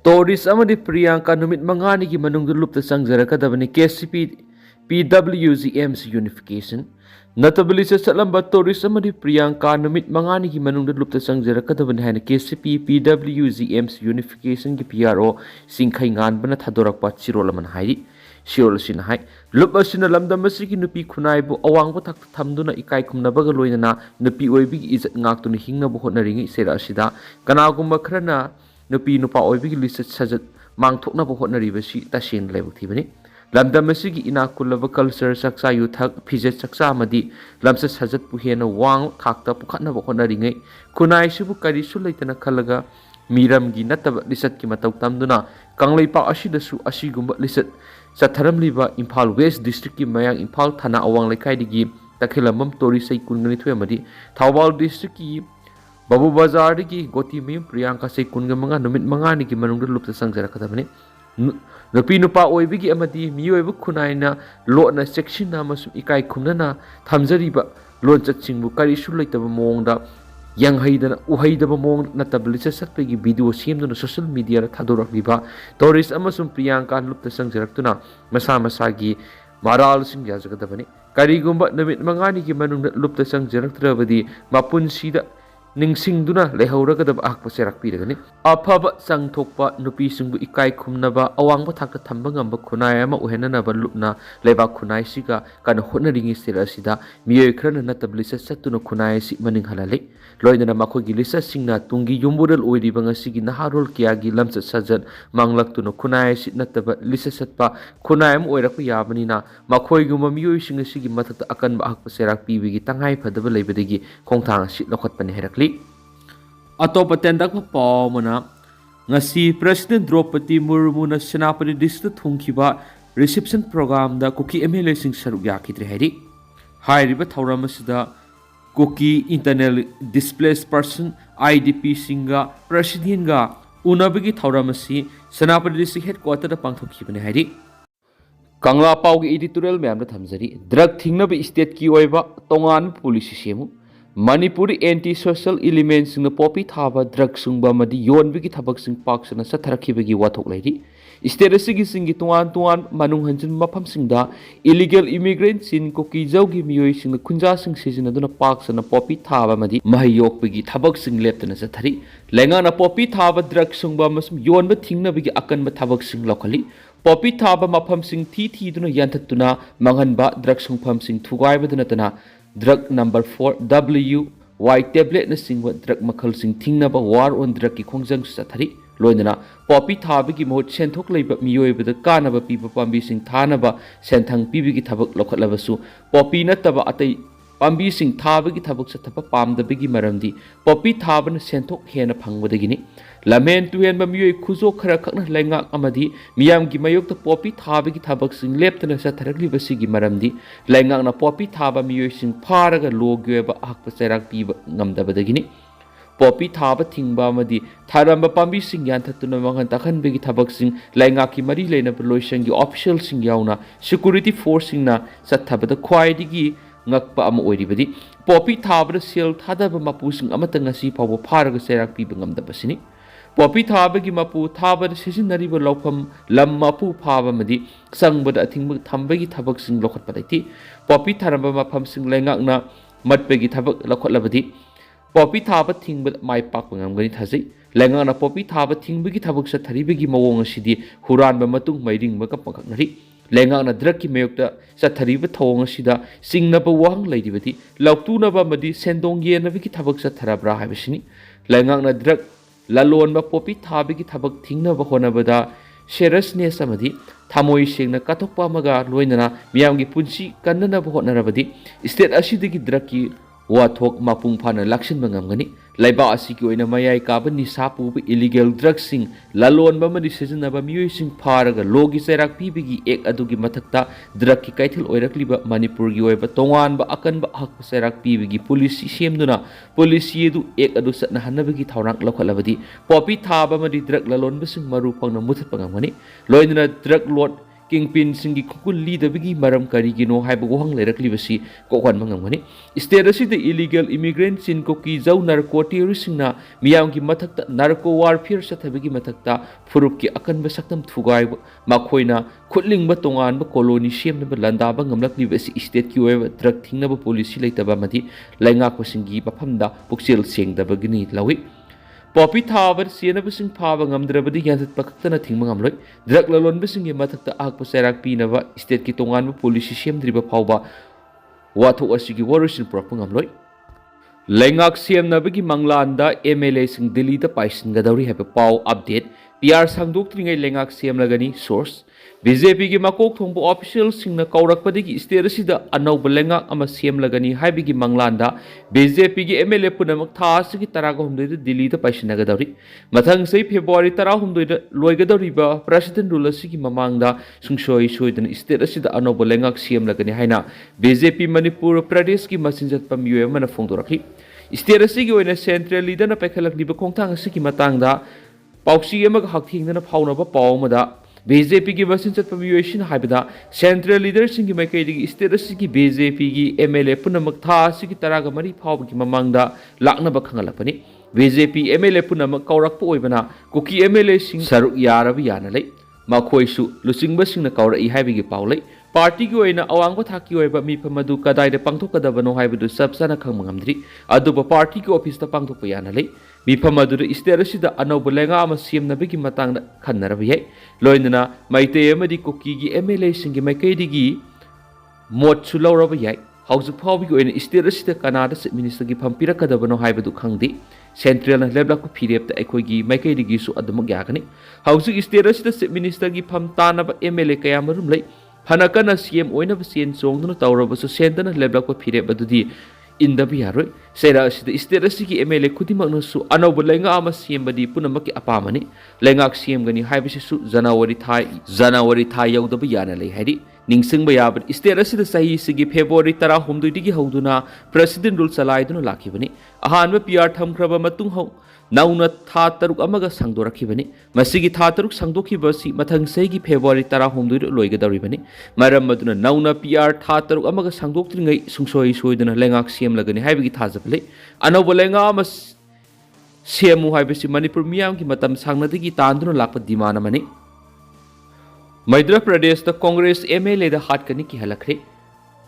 Torish amadi Priyangka numit mangani ki manungdu lupta sangjarakadabani KCP PWGM's unification. Notably sa salamba Torish amadi Priyangka numit mangani ki manungdu lupta sangjarakadabani haina KCP PWGM's unification ki PRO singkhay ngan bana thadorakpa chirolaman hairi. Siyol sina hai lup asina lamdam asigi nupi khunai bu awang bu thak thamduna ikai khumna baga loinana nupi oibi gi izat ngak tuni hingna bu hotnaringi sera asida kanagumba khrana nupi nupa oibi gi lisat sajat mangthokna bu hotnaribasi tasing lebuk thibani lamdam asigi inakulaba culture saksa yuthak phijet saksa amadi lamsa sajat pu hena wang thakta pukhatna bu hotnaringi khunai sibu kari su leitana khalaga miram gi nataba lisat ki matau tamduna kanglei pa asidasu asigumba lisat Satharam liba Imphal West District ki mayang Imphal Thana awang lekai digi takhilamam Torish sei kungani thwe amadi Thawbal District ki Babu Bazar ki Goti Mim Priyangka sei kunga manga numit manga ni ki manungda lupta sangjarakadabani nupi nupa oibi gi amadi miyoibu khunaina lona section na masum ikai khumnana thamjariba lon chachingbu kari su leitaba mongda yang haidana uhaidaba mong natabli sa satpegi video siemduna social media ra thadorakliba Torish amasum Priyangka lupta sangjaraktuna masa masagi maral sing yajagadabani karigumba namit mangani ki manungda lupta sangjaraktravadi mapunsida ningsingduna lehauragadaba akpa serakpiragani afaba sangthokpa nupi singbu ikai khumnaba awangba thakta thamba ngamba khunai ama uhenanaba lupna leba khunai siga kana hotnaringi serasida miyoi khrana natabli sa satuna khunai si maning halale loinana makhogi lisa singna tungi yumbural oiriba ngasigi naharol kiagi lamsa sajat manglaktuna khunai si nataba lisa satpa khunai am oirakpa yabanina makhoiguma miyoi singa sigi mathata akanba akpa serak pibigi tangai phadaba leibadagi khongthang si lokhatpani herakli Atopa tendak pa mana ngasi President Draupadi Murmu na Senapati District thungkiba reception program da kuki MLA sing saruk yakidre hairi hairiba thauram asida kuki internal displaced person IDP singa president ga unabigi thauram asi Senapati District headquarter da pangthokibane hairi Kangla Pau gi editorial ma'am da thamjari drug thingnabi state ki oiba tongan policy semu Manipur anti-social elements in the poppy thaba drug sungba madi yon bigi thabak sing parks na sa tharakibagi wathok lairi state asigi singi tuan manung hanjin mafam singda illegal immigrants in koki jawgi miyoi sing khunja sing sijina duna parks na poppy thaba madi mahayok bigi thabak sing leptana sa thari lenga na poppy thaba drug sungba masum yon ba thingna bigi akan ba thabak sing lokali poppy thaba mafam sing thi duna yantatuna manghan ba drug sungpham sing thugai ba duna tana Drug number 4 WY tablet na singwa drug makhal sing thingnaba war on drug ki khongjang sathari loinana poppy thabagi mohot senthok leiba miyoibada kanaba piba pambi sing thanaba senthang pibigi thabak lokhatlabasu poppy nataba atai pambi sing thabagi thabak sathapa pamdabigi maramdi poppy thabana senthok hena phangwadagini lamen tuhen ba miyoi khuzo khara khakna lenga amadi miyam gi mayokta poppy thabagi thabak sing leptana satharakli basigi maramdi lenga na poppy thaba miyoi sing pharaga logyeba akpa cheirak piba ngamdabadagini poppy thaba thingba amadi tharamba pambi sing yanthatuna mangan takhan begi thabak sing lenga ki mari leina loisang gi official sing yauna security force sing na sathabada khwaidigi ngakpa ama oiribadi poppy thabada sel thadaba mapu sing amata ngasi phawo pharaga cheirak piba ngamdabasini poppy thabagi mapu thabada sisinariba lawpham lam mapu phaba madi sangbada athingba thambagi thabak sing lokhat padaiti poppy tharamba mafam sing lengakna matpegi thabak lokhatlabadi poppy thaba thingba mai pak ngamgani thajai lengakna poppy thaba thingbagi thabak sa tharibagi mawong asidi huranba matung mairingba ka pakhaknari lengakna drug ki mayokta sa thariba thawong asida singnaba wang leidibadi lauktunaba madi sendong yenabagi thabak sa tharabra haibasini lengakna drug lalon ba poppy thabigi thabak thingnaba honabada seriousness amadi thamoi sengna kathokpa maga loinana miyamgi punsi kannanaba honarabadi state asidagi drug ki wathok mapung phana lakshin bangamgani laiba asiki oina mayai kaba nisa pubu illegal drugs sing lalon ba madi sijinaba miyoi sing pharaga logi cheirak pibigi ek adugi mathakta drug ki kaithil oirakliba Manipur gi oiba tongan ba akan ba hak cheirak pibigi police semduna police edu ek adu satna hanabagi thawrang lokhalabadi poppy thaba madi drug lalon ba sing maru phangna muthat pangamgani loinana drug lot kingpin singi kukul lidabigi maram karigino haiba wahang leirakliwasi kokwan mangamgani state asida illegal immigrant sin koki jau narco terroristsingna miyamgi mathakta narco warfare sathabigi mathakta furupki akanba saktam thugai makhoina khutling tongan ba colony semnaba landaba ngamlakliwasi state ki oiba drug thingnaba policy leitaba madi laingak pasingi bafamda pukchel sengdabagini lawi Poppy Tower, Siena Bissing Pava Ngamdrabadi Yantat Pakatana Timangam Loy, Drug Lalon Bissing Matak Akpa Serak Pinava, State Kitongan, Police Shem Driba Pauba, Watu Asiki Warriors in Propangam Loy. Lengak CM Nabigi Manglanda, MLA Sing Delita Paisin Gadari have a pow update, PR Sang Doctring a Lengak CM Lagani, source. BJP ki makok thongbo officials sing na kaurakpadigi state asida Anouba lenga ama CM lagani haibigi manglanda BJP ki MLA punamak tha asigi taraga humdoi Delhi da paisinagadari mathang sei February tara humdoi da loigadari ba president rule asigi mamangda sungsoi soidan state asida Anouba lenga CM lagani haina BJP Manipur Pradesh ki masinjat pamiyoi mana phongdorakhi state asigi oina central leader na pekhalakni ba khongthang asigi matangda pausi amag hakthingna phaunaba pawmada BJP की बसिन चत पमियोशन हाइबदा central leader Singh की मैकेदी state की BJP की MLA पुनमक था सिगी तराग मरी फाव की ममांगदा लाकना बखंगलपनी BJP MLA पुनमक कौरक पोइबना कुकी MLA सिंह सरुक यारब यानलै मखोइसु लुसिंग बसिंग न कौर इ हाइबगी पावलै पार्टी की ओइना अवांग थाकी ओइबा मिफमदु कदाइदे पांगथोकदबनो हाइबदु सबसना खंगमंगमद्री अदुब पार्टी की ऑफिस ता पांगथोक यानलै मिफमदु स्टेट असिदा अनौब लेंगा अमा सेमनबगी मतंग खन्नरब याय लोइनना माइते अमदि कुकी की MLA सिंह की मैकेदिगी मोट सुलौरब याय हाउस फावगी ओइना स्टेट असिदा कनाडा चीफ मिनिस्टर की फंपिरकदबनो हाइबदु खंगदि सेंट्रल लेबलाक फिरेप अखोगी मैकेदिगी सु अदमक यागनी हाउस स्टेट असिदा चीफ मिनिस्टर की फम तानब MLA कयामरुम लै फनकना CM ओइना बसेन चोंगदुना तौरबसु सेंटना लेबलाक फिरेप अदुदि इंदबि यारोय सेरा असिदा स्टेट असि MLA खुदिमकनसु अनौब लेंगा अमा सेमबदि पुनमकि अपामनि लेंगाक सेमगनि हाइबसिसु जनवरी थाइ यौदब याना लै हाइदि निंगसिंग बयाब स्टेट असि सही सिगी फेब्रुअरी 13 हौदुना प्रेसिडेंट रूल चलाइदुना लाखिबनि अहानब PR थमख्रब मतुंग हौ नौना था तरुक अमगा संगदोरखिबनि मसिगी था तरुक संगदोखिबसि मथंग सही फेब्रुअरी 13 लोइगदौरिबनि मरम मदुना नौना PR था तरुक अमगा संगदोक्त्रिङै सुंसोइ सोइदुना लेंगाक सेम लगनि हाइबगी थाजबले अनौब लेंगा अमा सेमु हाइबसि मणिपुर मियामगी मतम सांगनदगी तांदुना लाप दिमानमनि मध्य प्रदेश कांग्रेस MLA दा हाtkani की हलखरे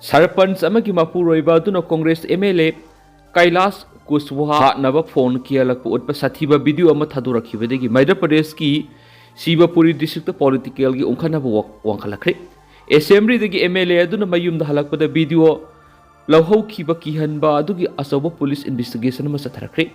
सरपंच अमगी मपुरोइबा दुना कांग्रेस MLA कैलाश कुशवाहा नब फोन की अलग उत्प साथीबा वीडियो अमा थादोरखिबदगी मध्य प्रदेश की शिवपुरी डिस्ट्रिक्ट पॉलिटिकल की उंखनब वांखलखरे असेंबली दगी MLA अदुना मयुम दा हलकपदा वीडियो लौहौखिबा किहनबा अदुगी असौब पुलिस इन्वेस्टिगेशन अमा चथरखरे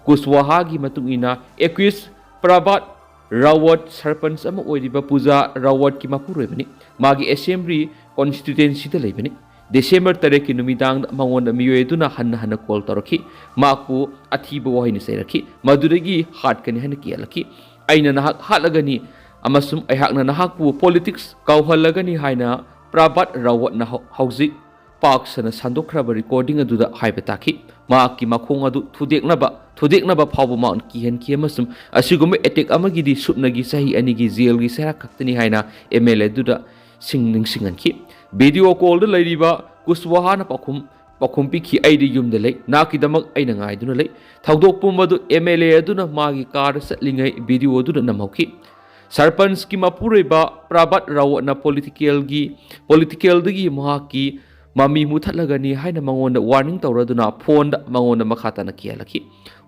कुशवाहा की मतुंगिना एक्विस प्रभात रावत सरपंच अमा ओइरिबा पूजा रावत की मपुरोइबनि मागी असेंबली कॉन्स्टिट्यूएंसी दा लेबनि December 3 की नुमिदांग मंगोन मियोएदुना हन्न कॉल तौरखी माकु अथीब वहिनी सेरखी मदुदगी हाtkani हन कियलखी अइना नहाक हालगनी अमसुम अहाकना नहाकपु पॉलिटिक्स काउहलगनी हाइना प्रभात रावत न हौजिक पाक्सना संदोखरब रिकॉर्डिंग अदुदा हाइबताखी माकी मखोंग अदु थुदेकनबा फावबा माउन किहन की अमसुम असिगुम एटेक अमगिदी सुपनगी सही अनिगी जेल गी सेरा खक्तनी हाइना MLA दुदा सिंगनिंग सिंगनखी वीडियो कॉल लैरिबा कुशवाहा न पखुम पिखी आइदी युम दे लै नाकिदमक आइना गाइदुना लै थौदोकपुमदु MLA अदुना मागी कार सलिङै वीडियो अदुना नमौखी सरपंच की मपुरेबा प्रभात रावत न पॉलिटिकल दगी महाकी ममी मुथलगनी हाइना मंगोन वार्निंग तौरदुना फोन मंगोन मखाताना कियलखी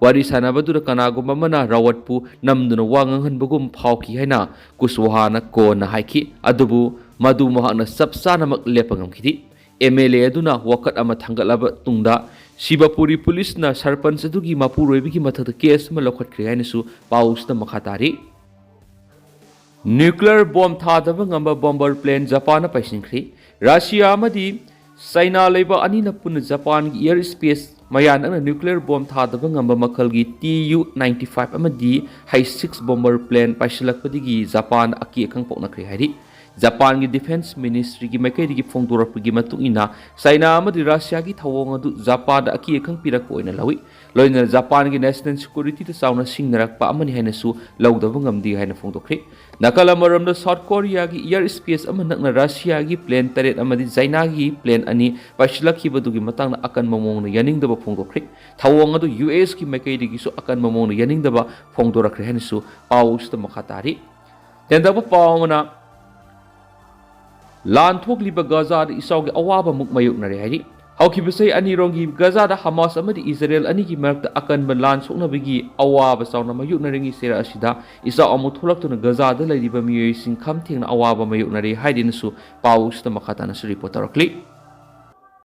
वारी सानाबदुना कनागुम मना रावतपु नमदुना वांगहनबगुम फावखी हाइना कुशवाहा न कोना हाइखी अदुबु मधु महाकना सबसानमक लेपंगमखिदि MLA अदुना वकत अमा थंगलब तुंगदा शिवपुरी पुलिस न सरपंच अदुगी मपुरोइबिगी मथक केस म लखटख्रे हाइनसु पाउसना मखातारी न्यूक्लियर बॉम्ब थादब ngamba बॉम्बर प्लेन जापान पैसिंख्री रशिया अमदी चाइना लेबा अनिना पुन जापान की एयर स्पेस मयान न्यूक्लियर बॉम्ब थादब ngamba मखल की TU-95 अमदी हाई 6 बॉम्बर प्लेन पैसिलकपदिगी जापान अकी खंगपोनख्रे हाइरि Japan ki Defense Ministry ki makai ki phongdorapgi matungina China amadi Russia ki thawong adu Japan da aki ekhang pirak oina lawi loina Japan ki national security ta sauna singnarak pa amani haina su lawdaba ngamdi haina phongdokre nakala maramda South Korea ki airspace amanakna Russia ki plane taret amadi China ki plane ani pasilakhiba dugi matangna akan mamongna yaningdaba phongdokre thawong adu US ki makai ki su akan mamongna yaningdaba phongdorakre haina su paus ta makhatari tendaba pawmana Lan thokliba Gaza da isawgi awaba muk mayuknare hari hawkibasai anirongi Gaza da Hamas amadi Israel anigi marakta akanba lan soknabigi awaba sawna mayuknarengi sera asida isa amu tholaktuna Gaza da laidiba miyoising khamthengna awaba mayuknare haidinasu pawusta makhatana su report tarakli